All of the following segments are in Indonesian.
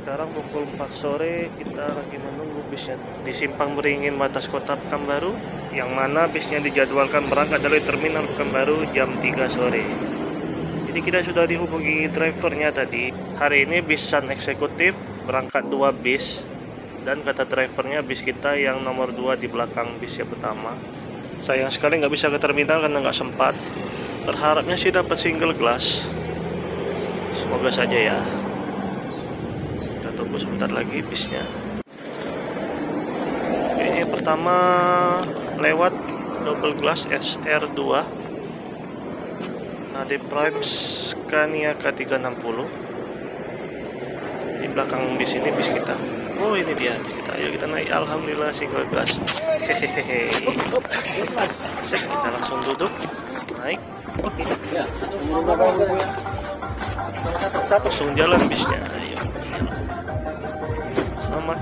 Sekarang pukul 4 sore, kita lagi menunggu bisnya di Simpang Beringin batas kota Pekanbaru, yang mana bisnya dijadwalkan berangkat dari terminal Pekanbaru jam 3 sore. Jadi kita sudah dihubungi drivernya tadi. Hari ini bis Sun Eksekutif berangkat 2 bis, dan kata drivernya bis kita yang nomor 2 di belakang bis yang pertama. Sayang sekali nggak bisa ke terminal karena nggak sempat. Berharapnya sih dapat single glass. Semoga saja ya. Kita tunggu sebentar lagi bisnya. Ini pertama lewat double glass SR2 AD Prime Scania K360. Di belakang bis ini bis kita. Oh, ini dia bis kita. Ayo kita naik. Alhamdulillah single glass. Hehehe. Sip, kita langsung duduk. Naik. Langsung jalan bisnya. Ayo. Selamat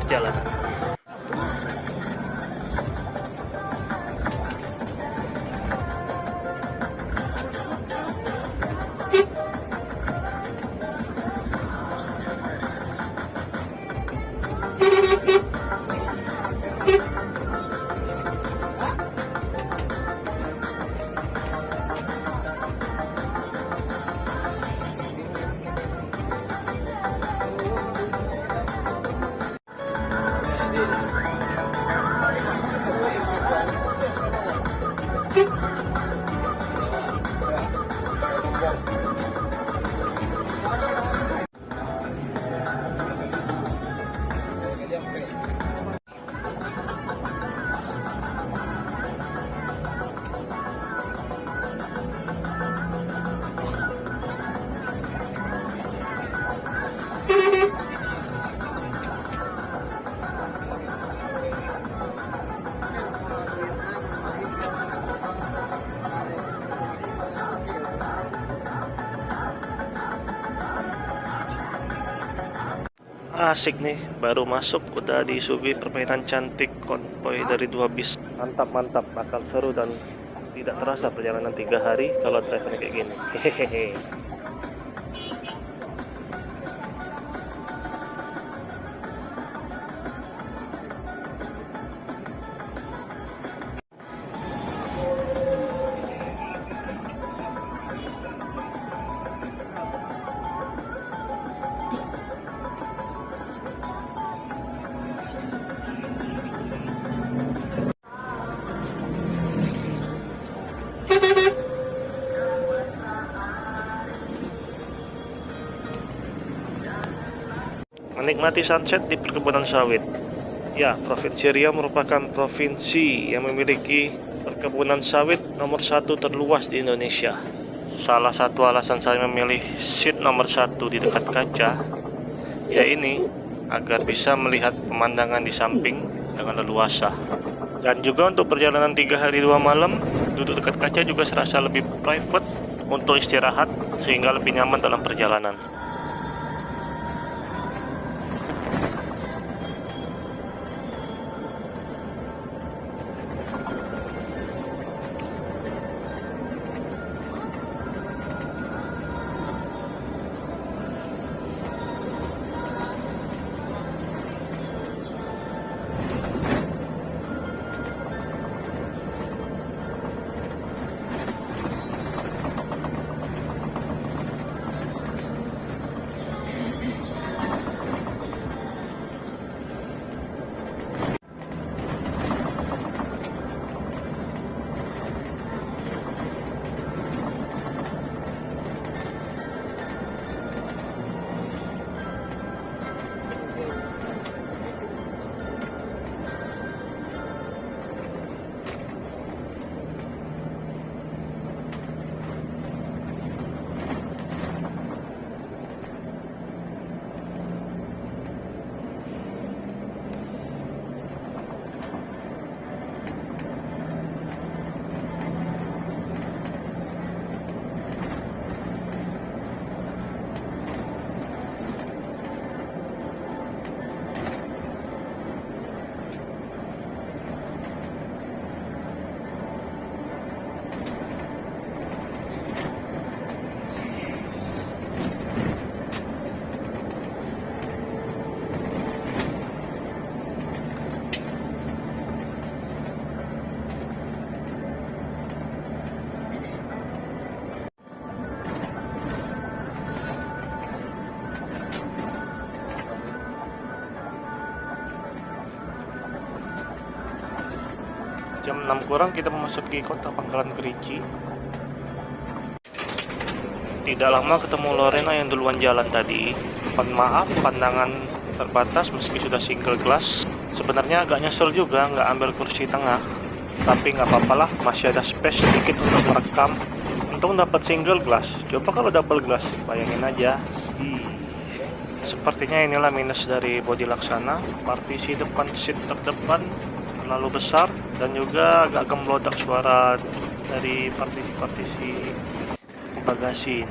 perjalanan. Asik nih, baru masuk udah disuguhi permainan cantik konvoy dari 2 bis. Mantap, bakal seru dan tidak terasa perjalanan 3 hari kalau drivernya kayak gini. Hehehe. Menikmati sunset di perkebunan sawit. Ya, Provinsi Riau merupakan provinsi yang memiliki perkebunan sawit nomor 1 terluas di Indonesia. Salah satu alasan saya memilih seat nomor 1 di dekat kaca, ya ini, agar bisa melihat pemandangan di samping dengan leluasa. Dan juga untuk perjalanan 3 hari 2 malam, duduk dekat kaca juga serasa lebih private untuk istirahat, sehingga lebih nyaman dalam perjalanan. Jam 6 kurang kita memasuki kota Pangkalan Kerinci. Tidak lama ketemu Lorena yang duluan jalan tadi. Mohon maaf, pandangan terbatas meski sudah single glass. Sebenarnya agak nyesel juga nggak ambil kursi tengah, tapi nggak apa-apalah, masih ada space sedikit untuk merekam. Untung dapat single glass. Coba kalau double glass, bayangin aja. Sepertinya inilah minus dari bodi Laksana. Partisi depan seat terdepan terlalu besar dan juga agak gemelodak suara dari partisi-partisi di bagasi.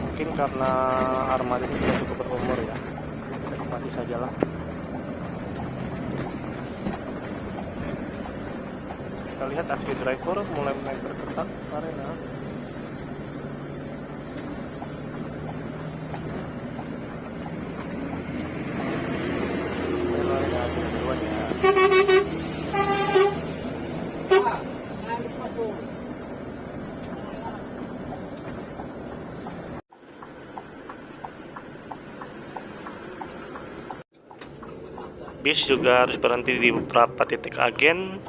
Mungkin karena armada ini sudah cukup berumur ya. Kita nikmati sajalah. Kita lihat aksi driver mulai naik berketat karena bis juga harus berhenti di beberapa titik agen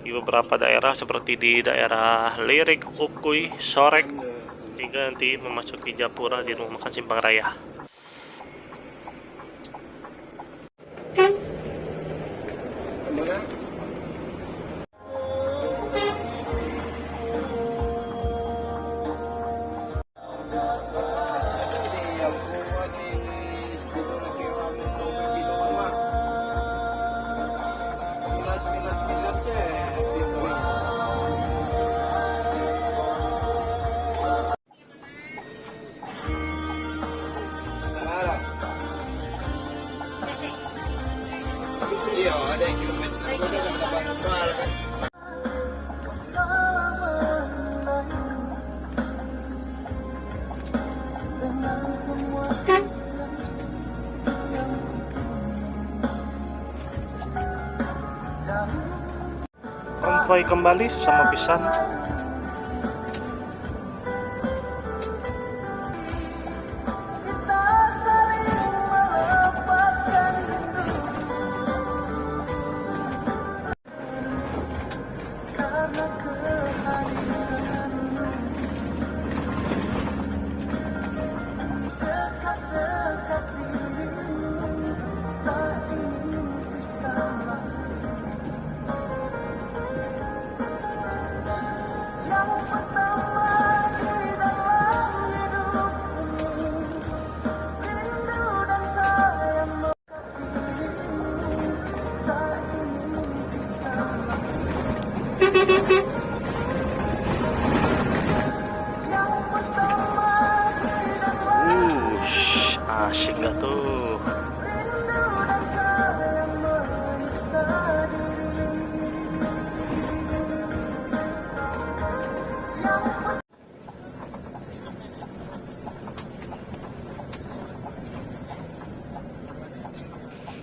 di beberapa daerah seperti di daerah Lirik, Ukui, Sorek, hingga nanti memasuki Japura di rumah makan Simpang Raya. Iya, ada kilometer. Ada kan. Konvoi kembali sesama pisan. Asik gak tuh?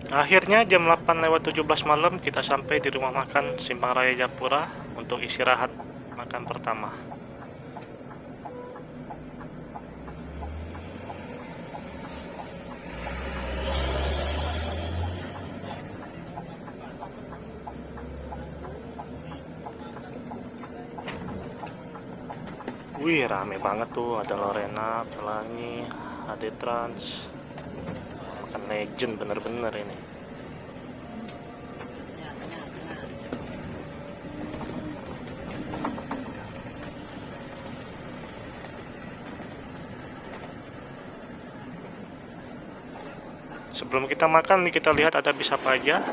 Akhirnya jam 8:17 malam kita sampai di rumah makan Simpang Raya Japura untuk istirahat makan pertama. Wih, rame banget tuh, ada Lorena, Pelangi, HD Trans. Makan legend bener-bener ini. Sebelum kita makan nih, kita lihat ada bis apa aja.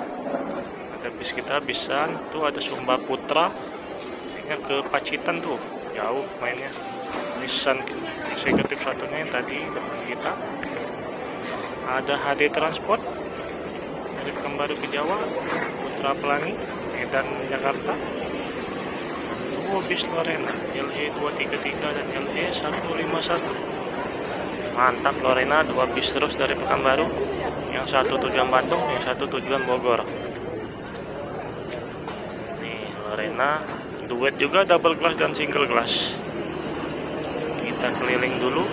Ada bis kita bisa tuh, ada Sumba Putra. Kayaknya ke Pacitan tuh, jauh mainnya. Nissan eksekutif satunya yang tadi depan kita. Ada HD Transport dari Pekanbaru ke Jawa, Putra Pelangi, Medan Jakarta. Bis Lorena LE 233 dan LE 151. Mantap Lorena, 2 bis terus dari Pekanbaru. Yang satu tujuan Bandung, yang satu tujuan Bogor. Nih Lorena, duet juga, double glass dan single glass. Kita keliling dulu.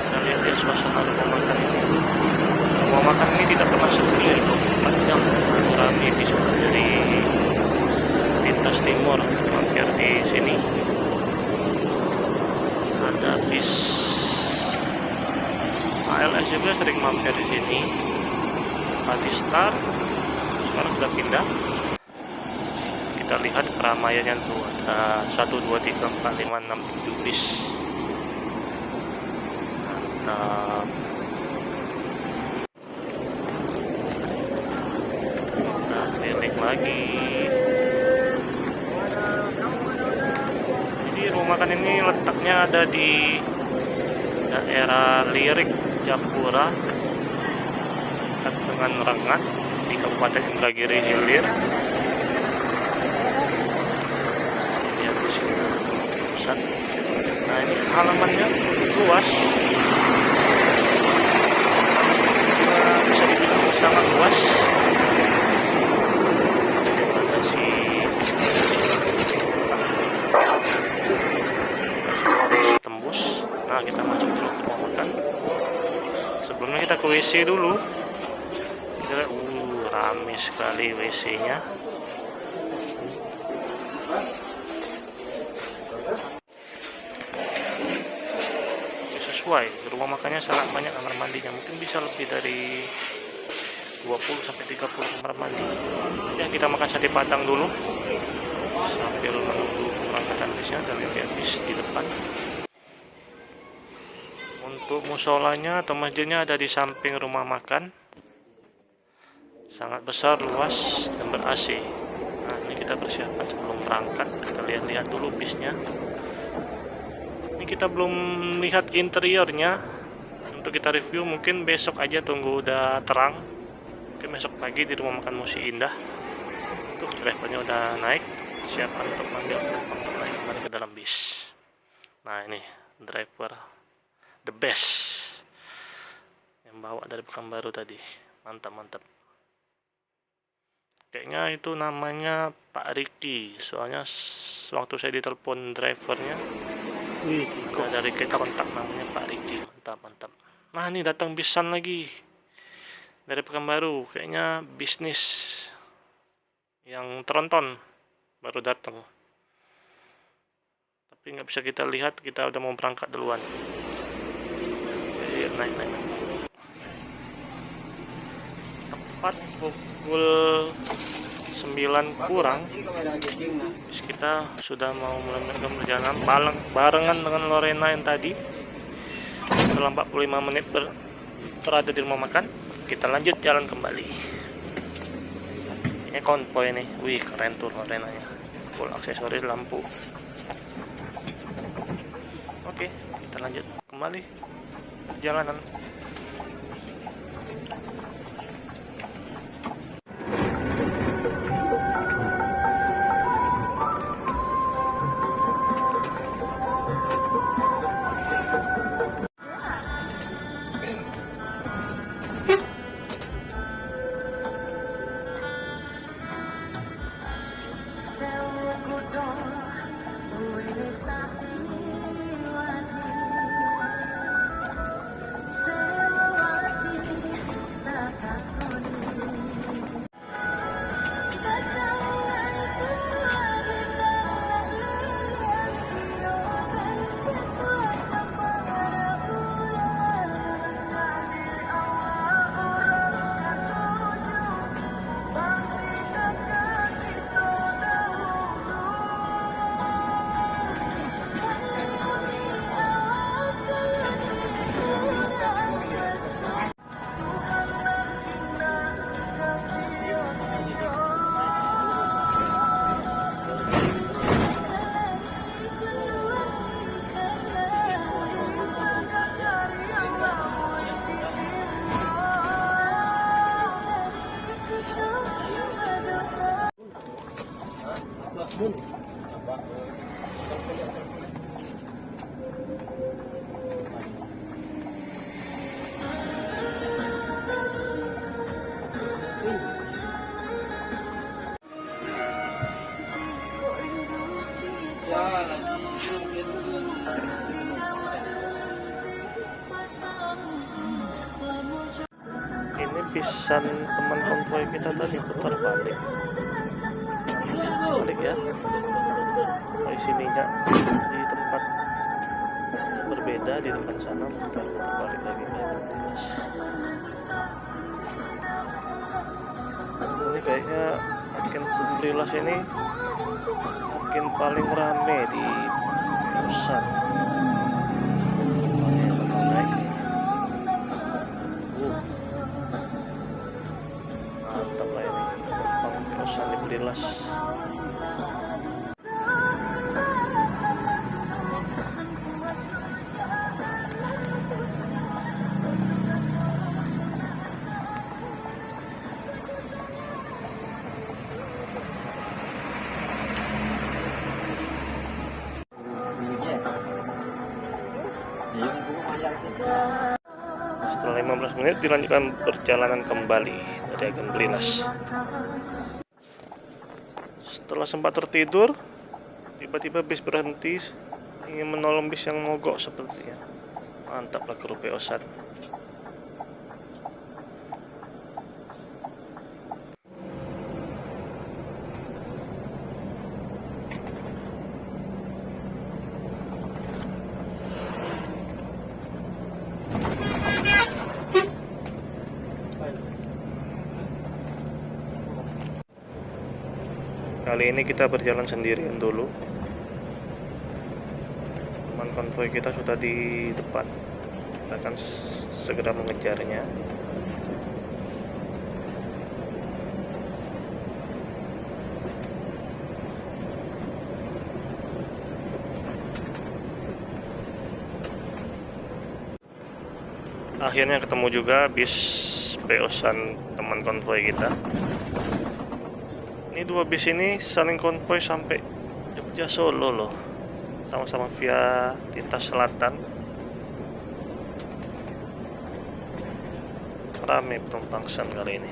Kita lihat ya suasana rumah makan ini. Rumah makan ini tidak pernah sepi, 24 jam. Rame di sering mampir di sini. Pati Star sekarang sudah pindah. Kita lihat keramaiannya tuh, ada 1, 2, 3, 4, 5, 6, 7 bis. Mantap. Nah, keliling lagi. Jadi rumah makan ini letaknya ada di daerah Lirik, Japura, dekat dengan Rengat di Kabupaten Indragiri Hilir. Lihat di sini pusat. Nah, ini halamannya luas. Bisa dibilang sangat luas. Ada tembus. Nah, kita masuk dulu ke rumah makan. Sebelumnya kita ke WC dulu. Kita lihat, rame sekali WC-nya. Sesuai, rumah makannya sangat banyak kamar mandinya, mungkin bisa lebih dari 20 sampai 30 kamar mandi. Ya, kita makan sate padang dulu sambil menunggu keberangkatan bisnya. Dan lihat bis di depan. Untuk musolanya atau masjidnya ada di samping rumah makan. Sangat besar, luas, dan ber-AC. Nah, ini kita persiapan sebelum berangkat. Kita lihat-lihat dulu bisnya. Ini kita belum lihat interiornya. Untuk kita review mungkin besok aja, tunggu udah terang. Mungkin besok pagi di rumah makan Musi Indah. Tuh, drivernya udah naik, siapan untuk mengambil penumpang untuk naik kembali ke dalam bis. Nah, ini driver the best yang bawa dari Pekanbaru tadi. Mantap. Kayaknya itu namanya Pak Riki, soalnya waktu saya ditelepon drivernya, ada Riki kontak namanya Pak Riki. Mantap. Nah, ini datang bisan lagi dari Pekanbaru, kayaknya bisnis yang tronton baru datang, tapi nggak bisa kita lihat, kita udah mau berangkat duluan. Naik. Tepat pukul 9 kurang bis kita sudah mau melanjutkan perjalanan barengan dengan Lorena yang tadi. Setelah 45 menit berada di rumah makan, kita lanjut jalan kembali. Ini konvoy nih, wih keren tuh Lorenanya, full aksesoris, lampu. Oke, kita lanjut kembali perjalanan. Ini pisan teman konvoy kita tadi putar balik ya, isi minyak di tempat berbeda. ada di depan sana, baru balik lagi ke Berilas. Ini kayaknya makin Berilas ini makin paling rame di Peosan. Banyak yang bakal naik nih. Mantap lah ini penumpang Peosan di Berilas. Setelah 15 menit dilanjutkan perjalanan kembali dari Agen Berilas. Setelah sempat tertidur, tiba-tiba bis berhenti ingin menolong bis yang mogok sepertinya. Mantaplah kru Peosan. Kali ini kita berjalan sendirian dulu. Teman konvoy kita sudah di depan. Kita akan segera mengejarnya. Akhirnya ketemu juga bis Peosan teman konvoy kita. Ini dua bis ini saling konvoy sampai Jogja Solo loh. Sama-sama via lintas selatan. Rame penumpang kali ini.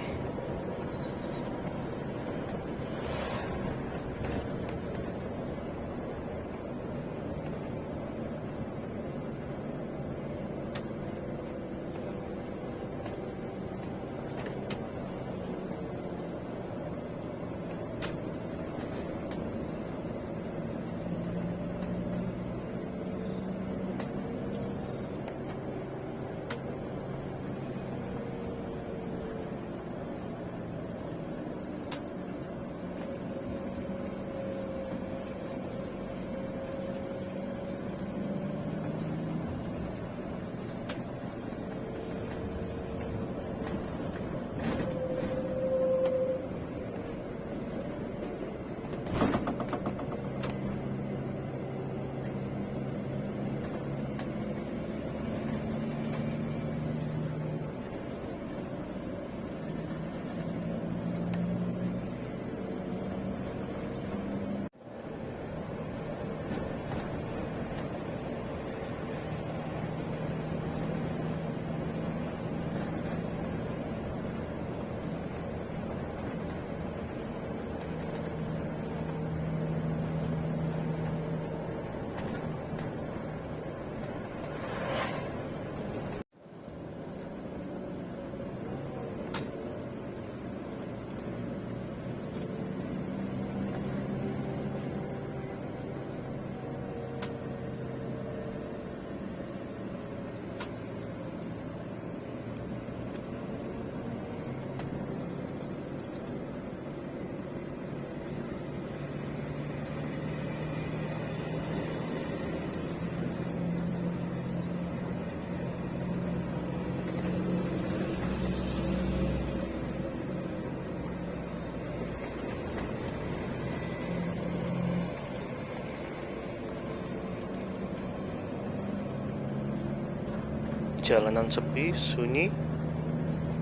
Jalanan sepi, sunyi,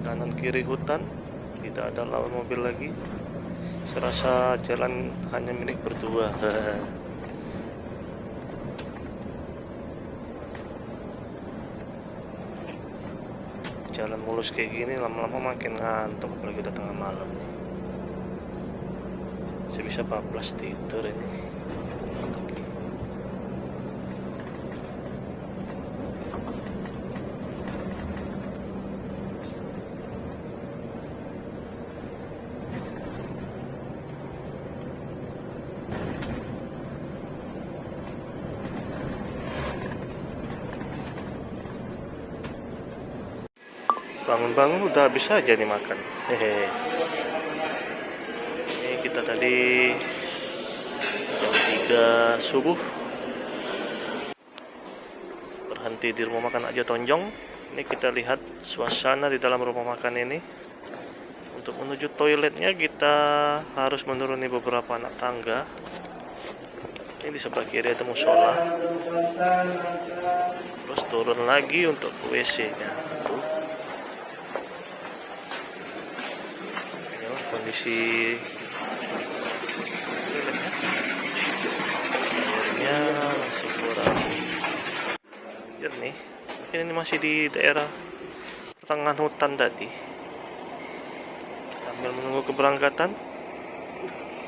kanan kiri hutan, tidak ada lawan mobil lagi. Serasa jalan hanya milik berdua. Jalan mulus kayak gini lama-lama makin ngantuk, apalagi udah tengah malam. Saya bisa bablas tidur ini. bangun-bangun udah habis aja nih makan. Hehe. Ini kita tadi jam 3 subuh berhenti di rumah makan Aja Tonjong. Ini kita lihat suasana di dalam rumah makan ini. Untuk menuju toiletnya kita harus menuruni beberapa anak tangga. Ini di sebelah kiri ada musola. Terus turun lagi untuk ke WC-nya. Ini kondisi toiletnya. Airnya masih kurang jernih. Mungkin ini masih di daerah pertengahan hutan tadi. Sambil menunggu keberangkatan,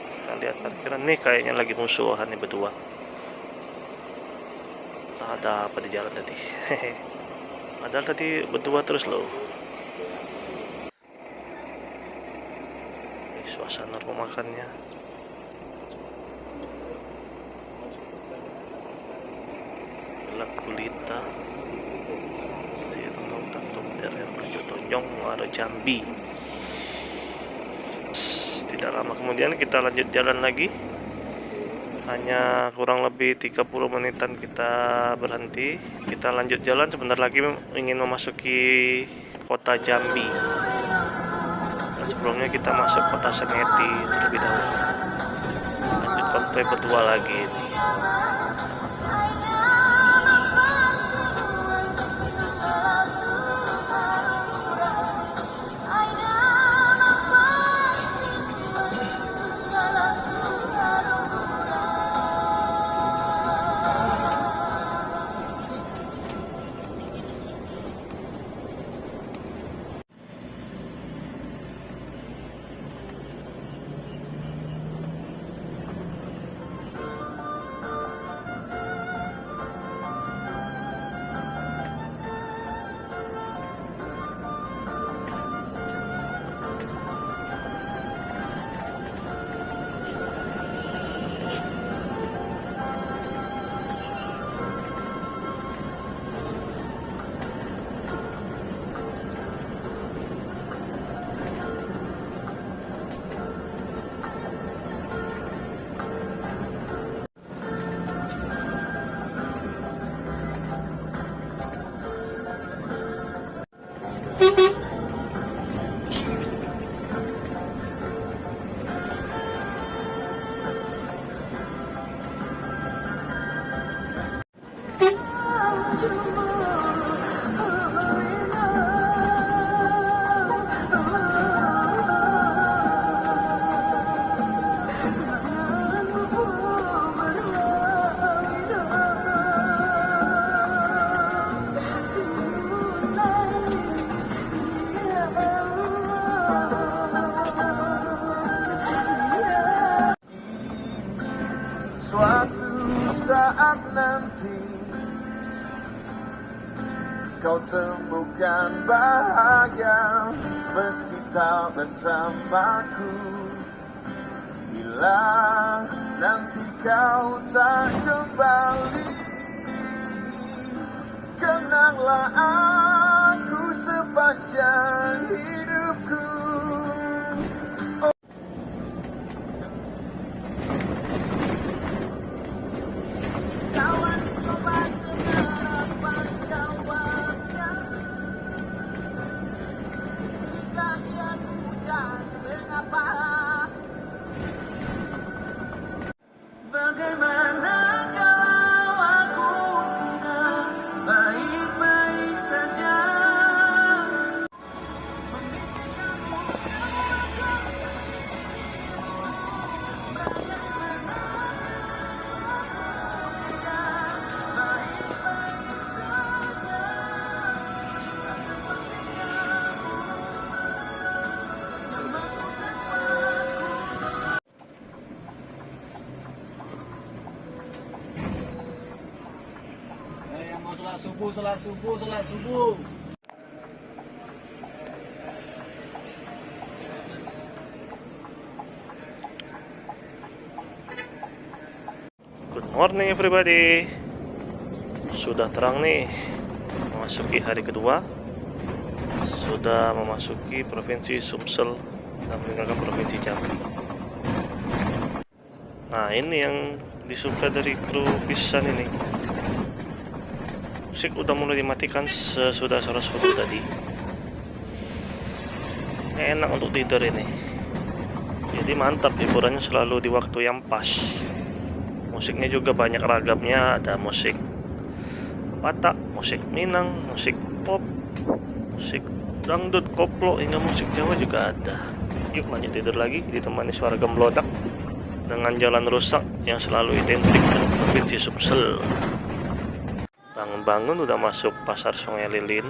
kita lihat parkiran nih, kayaknya lagi musuhan nih berdua. Entah ada apa di jalan tadi. Padahal tadi berdua terus loh. Ini suasana rumah makannya. Gelap gulita. Dari Aja Tonjong Muara Jambi. Tidak lama kemudian kita lanjut jalan lagi. Hanya kurang lebih 30 menitan kita berhenti. Kita lanjut jalan, sebentar lagi ingin memasuki kota Jambi. Dan sebelumnya kita masuk kota Sengeti terlebih dahulu. Lanjut konvoy berdua lagi ini. Suatu saat nanti kau temukan bahagia meski tak bersamaku. Bila nanti kau tak kembali, kenanglah aku sepanjang hidupku. Bagaimana kalau aku tidak baik-baik saja? Yang mau sholat subuh. Good morning everybody. Sudah terang nih, memasuki hari kedua. sudah memasuki provinsi Sumsel dan meninggalkan provinsi Jambi. Nah, ini yang disuka dari kru Pisan ini. Musik udah mulai dimatikan sesudah suara-suara tadi. Ini enak untuk tidur ini. Jadi mantap, hiburannya selalu di waktu yang pas. Musiknya juga banyak ragamnya, ada musik Batak, musik Minang, musik pop, musik dangdut, koplo, hingga musik Jawa juga ada. Yuk lanjut tidur lagi ditemani suara gemlodak dengan jalan rusak yang selalu identik dengan provinsi Sumsel. Bangun-bangun udah masuk pasar Sungai Lilin.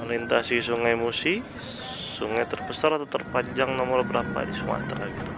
Melintasi Sungai Musi, sungai terbesar atau terpanjang nomor berapa di Sumatera gitu.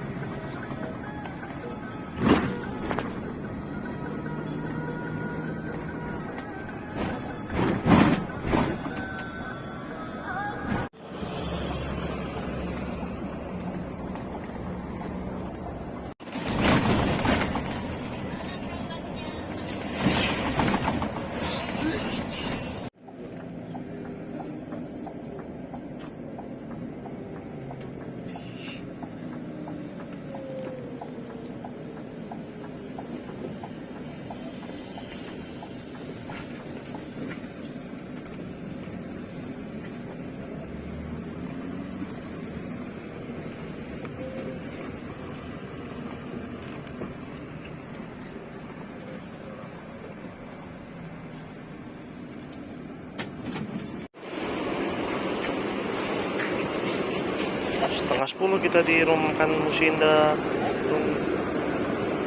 Setengah 10 kita di rumah makan Musinda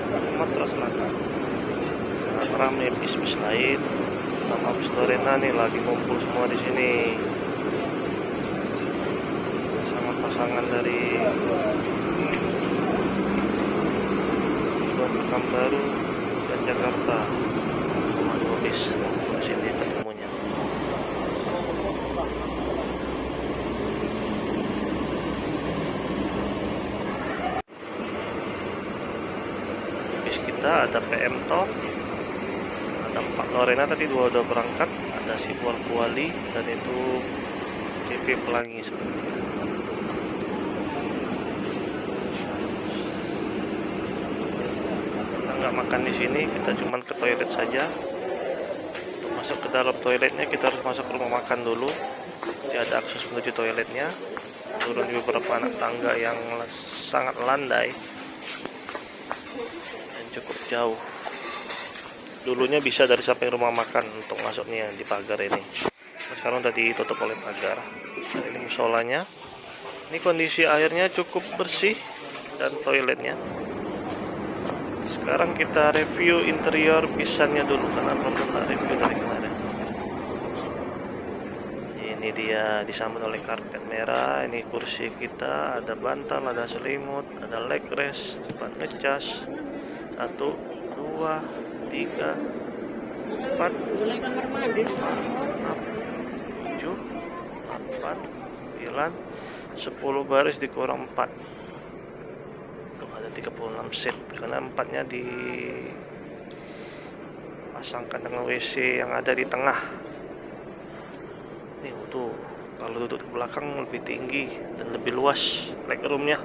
Sumatera Selatan. Sangat ramai bis-bis lain sama bis Torena nih lagi ngumpul semua di sini. Sama pasangan dari Pekanbaru dan Jakarta. Sama 2 bis di sini ketemunya. Kita ada PM Top, ada 4 Lorena tadi 2 udah berangkat, ada Sibual Kuali dan itu CP Pelangi sepertinya. Kita nggak makan di sini, kita cuman ke toilet saja. Untuk masuk ke dalam toiletnya kita harus masuk ke rumah makan dulu. Jadi ada akses menuju toiletnya. Turun di beberapa anak tangga yang sangat landai. Cukup jauh. Dulunya bisa dari samping rumah makan untuk masuknya di pagar ini. Sekarang udah ditutup oleh pagar. Dan ini musolanya. Ini kondisi airnya cukup bersih dan toiletnya. Sekarang kita review interior Pisannya dulu karena belum pernah review dari kemarin. Ini dia disambut oleh karpet merah. Ini kursi kita, ada bantal, ada selimut, ada leg rest, tempat ngecas. 1, 2, 3, 4, 5, 6, 7, 8, 9, 10 baris dikurang 4. Tuh ada 36 set karena 4-nya dipasangkan dengan WC yang ada di tengah. Nih tuh kalau duduk di belakang lebih tinggi dan lebih luas legroomnya.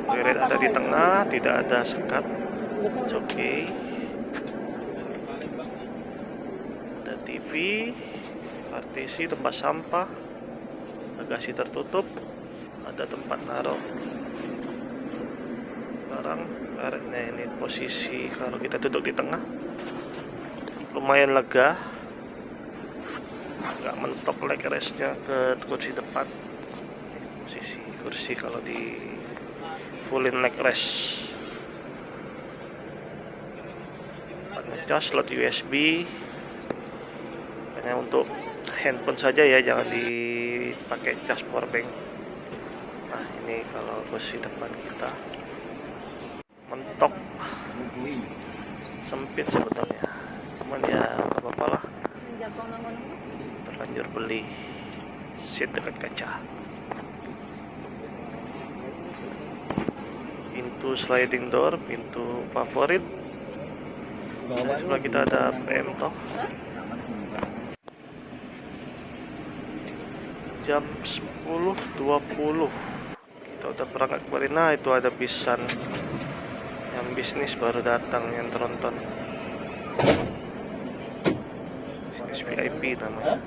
Toilet ada di tengah, tidak ada sekat. It's okay. Ada TV, partisi, tempat sampah, bagasi tertutup, ada tempat naruh barang. Karetnya ini posisi kalau kita duduk di tengah lumayan lega, agak mentok leg restnya ke kursi depan. Posisi kursi kalau di fullin leg rest. Ngecas, slot USB. Hanya untuk handphone saja ya, jangan dipakai cas powerbank. Nah ini kalau kursi depan kita mentok, sempit sebetulnya, cuman ya nggak apa-apa lah, terlanjur beli seat dekat kaca. Pintu sliding door, pintu favorit, Di sebelah kita ada PM Toh. Jam 10.20 kita udah berangkat kembali. Nah itu ada pisan yang bisnis baru datang, yang tronton bisnis VIP namanya.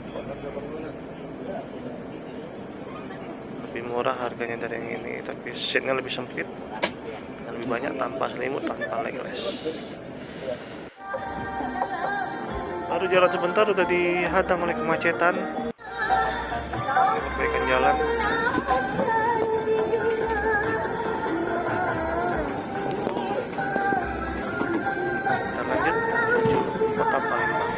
Lebih murah harganya dari yang ini, tapi seatnya lebih sempit dan lebih banyak tanpa selimut, tanpa legless. Baru jalan sebentar udah dihadang oleh kemacetan. Perbaikan jalan. Kita lanjut menuju kota Palembang.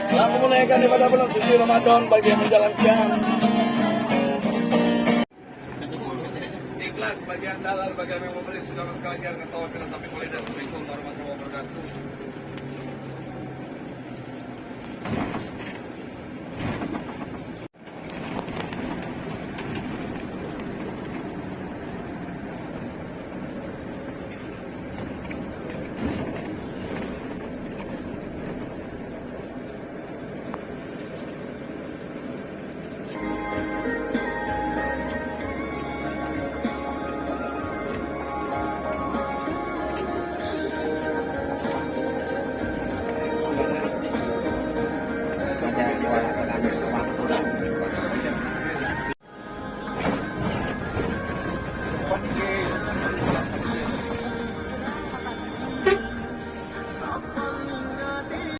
Telah menunaikan ibadah bulan suci Ramadan bagi yang menjalankan. Ikhlas bagi yang halal bagi yang memberi saudara sekalian ketawa tapi mulai dari Assalamualaikum warahmatullahi wabarakatuh.